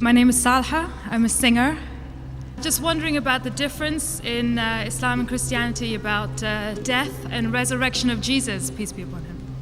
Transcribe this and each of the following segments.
My name is Salha. I'm a singer. Just wondering about the difference in Islam and Christianity about death and resurrection of Jesus, peace be upon him.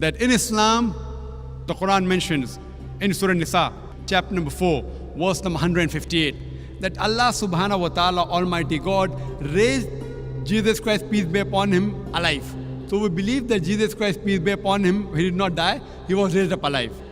That in Islam, the Quran mentions in Surah Nisa, chapter number 4, verse number 158, that Allah subhanahu wa ta'ala, Almighty God, raised Jesus Christ, peace be upon him, alive. So we believe that Jesus Christ, peace be upon him, he did not die, he was raised up alive.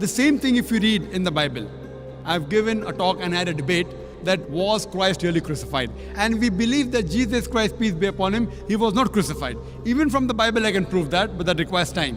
The same thing if you read in the Bible. I've given a talk and had a debate that was Christ really crucified, and we believe that Jesus Christ, peace be upon him, he was not crucified. Even from the Bible I can prove that, but that requires time.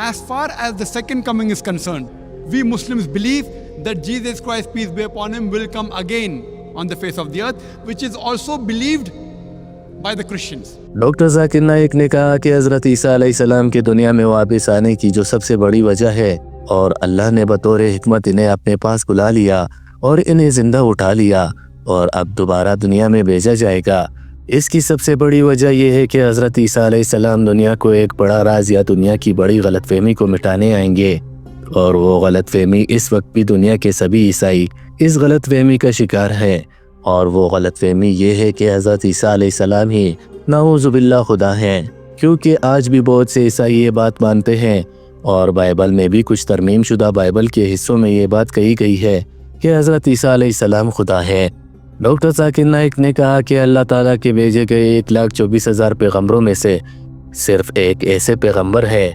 As far as the second coming is concerned, we Muslims believe that Jesus Christ, peace be upon him, will come again on the face of the earth, which is also believed by the Christians. Doctor Zakir Naik نے کہا کہ حضرت عیسیٰ علیہ السلام کے دنیا میں واپس آنے کی جو سب سے بڑی وجہ ہے، اور اللہ نے بطور حکمت انہیں اپنے پاس بلا لیا اور انہیں زندہ اٹھا لیا اور اب دوبارہ دنیا میں بھیجا جائے گا، اس کی سب سے بڑی وجہ یہ ہے کہ حضرت عیسیٰ علیہ السلام دنیا کو ایک بڑا راز یا دنیا کی بڑی غلط فہمی کو مٹانے آئیں گے، اور وہ غلط فہمی اس وقت بھی دنیا کے سبھی عیسائی اس غلط فہمی کا شکار ہیں، اور وہ غلط فہمی یہ ہے کہ حضرت عیسیٰ علیہ السلام ہی نعوذ باللہ خدا ہیں، کیونکہ آج بھی بہت سے عیسائی یہ بات مانتے ہیں، اور بائبل میں بھی کچھ ترمیم شدہ بائبل کے حصوں میں یہ بات کہی گئی ہے کہ حضرت عیسیٰ علیہ السلام خدا ہے۔ ڈاکٹر ذاکر نائک نے کہا کہ اللہ تعالیٰ کے بھیجے گئے 1,24,000 پیغمبروں میں سے صرف ایک ایسے پیغمبر ہے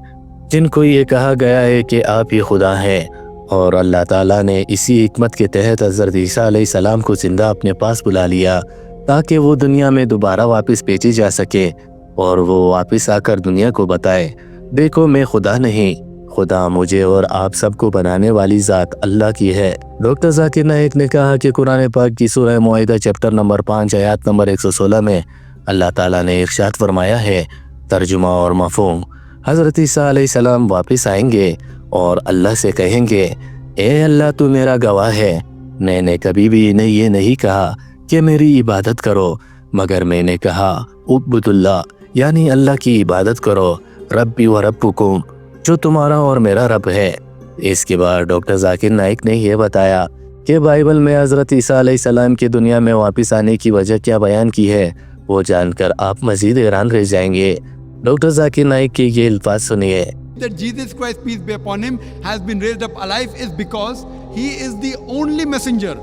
جن کو یہ کہا گیا ہے کہ آپ ہی خدا ہیں، اور اللہ تعالیٰ نے اسی حکمت کے تحت حضرت عیسیٰ علیہ السلام کو زندہ اپنے پاس بلا لیا تاکہ وہ دنیا میں دوبارہ واپس بھیجے جا سکے، اور وہ واپس آ کر دنیا کو بتائے، دیکھو میں خدا نہیں، خدا مجھے اور آپ سب کو بنانے والی ذات اللہ کی ہے۔ ڈاکٹر ذاکر نائک نے کہا کہ قرآن پاک کی سورہ مائدہ چیپٹر نمبر 5 آیات نمبر 116 میں اللہ تعالیٰ نے ارشاد فرمایا ہے، ترجمہ اور مفہوم، حضرت عیسیٰ علیہ السلام واپس آئیں گے اور اللہ سے کہیں گے، اے اللہ تو میرا گواہ ہے، میں نے کبھی بھی انہیں یہ نہیں کہا کہ میری عبادت کرو، مگر میں نے کہا اعبدوا اللہ، یعنی اللہ کی عبادت کرو، ربی و ربکم، جو تمہارا اور میرا رب ہے۔ اس کے بعد ڈاکٹر ذاکر نائک نے یہ بتایا کہ بائبل میں حضرت عیسیٰ علیہ السلام کے دنیا میں واپس آنے کی وجہ کیا بیان کی ہے، وہ جان کر آپ مزید حیران رہ جائیں گے۔ ڈاکٹر ذاکر نائک کے یہ الفاظ سنیے۔ That Jesus Christ, peace be upon him, has been raised up alive is because he is the only messenger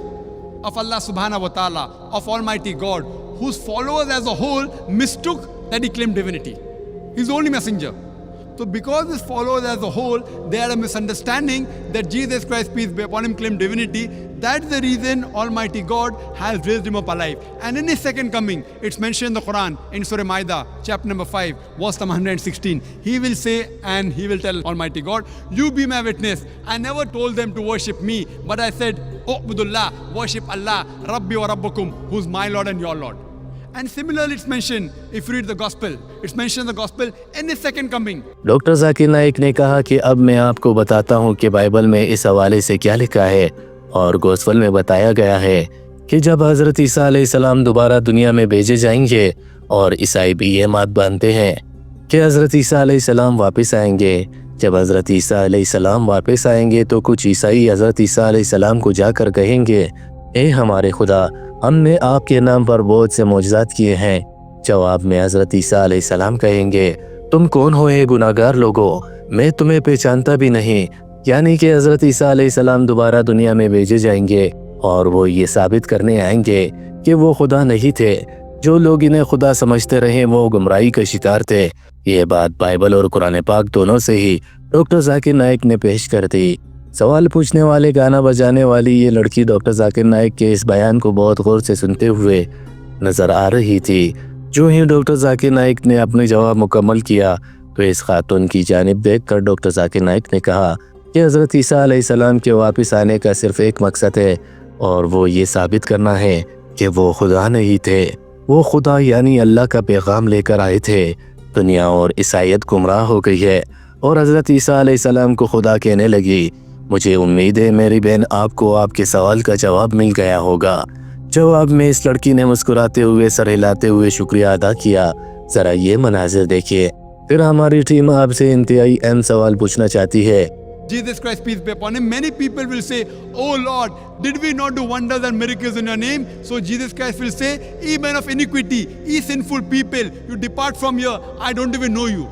of Allah subhanahu wa ta'ala, of Almighty God, whose followers as a whole mistook that he claimed divinity. He's the only messenger. So because his followers as a whole, they had a misunderstanding that Jesus Christ, peace be upon him, claimed divinity. That's the reason Almighty God has raised him up alive. And in his second coming, it's mentioned in the Quran, in Surah Maidah, chapter number 5, verse number 116. He will say, and he will tell Almighty God, you be my witness. I never told them to worship me, but I said, U'budullah, worship Allah, Rabbi wa Rabbukum, who's my Lord and your Lord. And similarly, it's mentioned, if you read the gospel, it's mentioned in the gospel in his second coming. Doctor Zakir Naik نے کہا کہ اب میں آپ کو بتاتا ہوں کہ بائبل میں اس حوالے سے کیا لکھا ہے، اور گوسپل میں بتایا گیا ہے کہ جب حضرت عیسیٰ علیہ السلام دوبارہ دنیا میں بھیجے جائیں گے، اور عیسائی بھی یہ بات مانتے ہیں کہ حضرت عیسیٰ علیہ السلام واپس آئیں گے۔ جب حضرت عیسیٰ علیہ السلام واپس آئیں گے تو کچھ عیسائی حضرت عیسیٰ علیہ السلام کو جا کر کہیں گے، اے ہمارے خدا، ہم نے آپ کے نام پر بہت سے معجزات کیے ہیں۔ جواب میں حضرت عیسیٰ علیہ السلام کہیں گے، تم کون ہو اے گناہگار لوگو، میں تمہیں پہچانتا بھی نہیں۔ یعنی کہ حضرت عیسیٰ علیہ السلام دوبارہ دنیا میں بھیجے جائیں گے، اور وہ یہ ثابت کرنے آئیں گے کہ وہ خدا نہیں تھے۔ جو لوگ انہیں خدا سمجھتے رہے وہ گمراہی کا شکار تھے۔ یہ بات بائبل اور قرآن پاک دونوں سے ہی ڈاکٹر ذاکر نائک نے پیش کر دی۔ سوال پوچھنے والے گانا بجانے والی یہ لڑکی ڈاکٹر ذاکر نائک کے اس بیان کو بہت غور سے سنتے ہوئے نظر آ رہی تھی۔ جو ہی ڈاکٹر ذاکر نائک نے اپنے جواب مکمل کیا تو اس خاتون کی جانب دیکھ کر ڈاکٹر ذاکر نائک نے کہا کہ حضرت عیسیٰ علیہ السلام کے واپس آنے کا صرف ایک مقصد ہے، اور وہ یہ ثابت کرنا ہے کہ وہ خدا نہیں تھے، وہ خدا یعنی اللہ کا پیغام لے کر آئے تھے۔ دنیا اور عیسائیت گمراہ ہو گئی ہے اور حضرت عیسیٰ علیہ السلام کو خدا کہنے لگی۔ مجھے امید ہے میری بہن آپ کو آپ کے سوال کا جواب مل گیا ہوگا۔ جواب میں اس لڑکی نے مسکراتے ہوئے سر ہلاتے ہوئے شکریہ ادا کیا۔ ذرا یہ مناظر دیکھیے۔ پھر ہماری ٹیم آپ سے انتہائی اہم سوال پوچھنا چاہتی ہے۔ Jesus Christ, peace be upon him, many people will say, oh Lord, did we not do wonders and miracles in your name? So Jesus Christ will say, ye men of iniquity, ye sinful people, you depart from here, I don't even know you.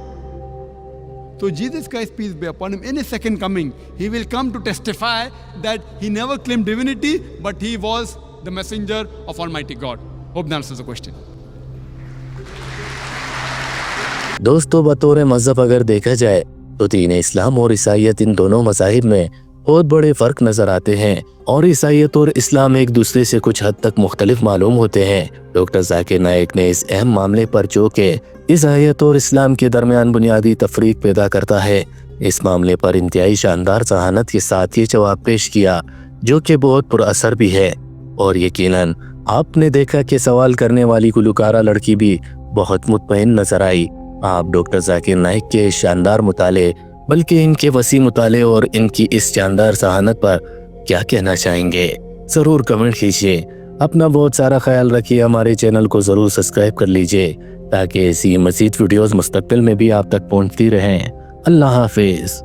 So Jesus Christ, peace be upon him, in his second coming, he will come to testify that he never claimed divinity, but he was the messenger of Almighty God. Hope that answers the question. دوستو، بطور مذہب اگر دیکھا جائے تو دین اسلام اور عیسائیت ان دونوں مذاہب میں بہت بڑے فرق نظر آتے ہیں اور عیسائیت اور اسلام ایک دوسرے سے کچھ حد تک مختلف معلوم ہوتے ہیں۔ ڈاکٹر ذاکر نائک نے اس اہم معاملے پر جو کہ عیسائیت اور اسلام کے درمیان بنیادی تفریق پیدا کرتا ہے، اس معاملے پر انتہائی شاندار ذہانت کے ساتھ یہ جواب پیش کیا جو کہ بہت پر اثر بھی ہے، اور یقیناً آپ نے دیکھا کہ سوال کرنے والی گلوکارہ لڑکی بھی بہت مطمئن نظر آئی۔ آپ ڈاکٹر ذاکر نائک کے شاندار مطالعے بلکہ ان کے وسیع مطالعے اور ان کی اس شاندار ذہانت پر کیا کہنا چاہیں گے؟ ضرور کمنٹ کیجیے۔ اپنا بہت سارا خیال رکھیے، ہمارے چینل کو ضرور سبسکرائب کر لیجیے تاکہ ایسی مزید ویڈیوز مستقبل میں بھی آپ تک پہنچتی رہیں۔ اللہ حافظ۔